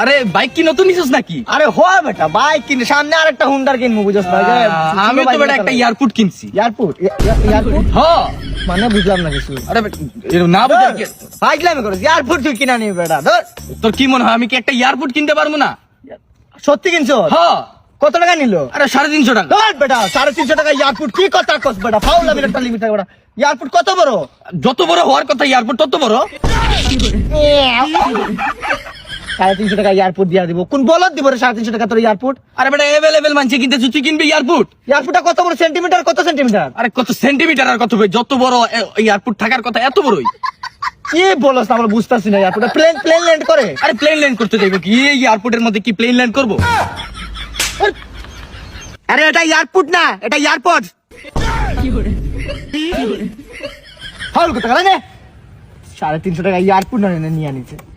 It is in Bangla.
আরে বাইক কি নতুন নিছিস নাকি? আরে হয় বেটা, বাইক কিনে সামনে আরেকটা হুন্ডার কিনবো, বুঝছ না? আমি তো বেটা একটা এয়ারপোর্ট কিনছি। এয়ারপোর্ট? এয়ারপোর্ট হ্যাঁ মানে বুঝলাম না কিছু। আরে এরকম না বুঝে কি- ফাইজলামি করো, এয়ারপোর্ট তুই কিনা নিবি বেটা? ধর, তোর কি মনে হয় আমি কি একটা এয়ারপোর্ট কিনতে পারবো না? সত্যি কিনছো? হ্যাঁ। কত টাকা নিলো? আরে 350 টাকা। ধর বেটা, 350 টাকা এয়ারপোর্ট কি কথা কস বেটা? ফাউল আমি একটা লিমিট বেটা। এয়ারপোর্ট কত বড়? যত বড় হওয়ার কথা এয়ারপোর্ট তত বড়। 350 টাকা এয়ারপোর্ট দিয়া দিব? কোন বলদ দিব রে 350 টাকা তোর এয়ারপোর্ট? আরে বেটা এভেলেবেল মানছে কিনতে, তুই কিনবি এয়ারপোর্ট? এয়ারপোর্টটা কত বড়? সেন্টিমিটার কত সেন্টিমিটার? আরে কত সেন্টিমিটার আর কত ভাই, যত বড় এয়ারপোর্ট থাকার কথা এত বড়ই। কি বলছ আমরা বুঝতাছি না। এয়ারপোর্টে প্লেন প্লেন ল্যান্ড করে? আরে প্লেন ল্যান্ড করতে যাইবে কি এই এয়ারপোর্টের মধ্যে? কি প্লেন ল্যান্ড করবো? আরে এটা এয়ারপোর্ট না, এটা এয়ারপোর্ট। ফাউল করতে গেলে 350 টাকা এয়ারপোর্ট না নিয়ে নিচ্ছে।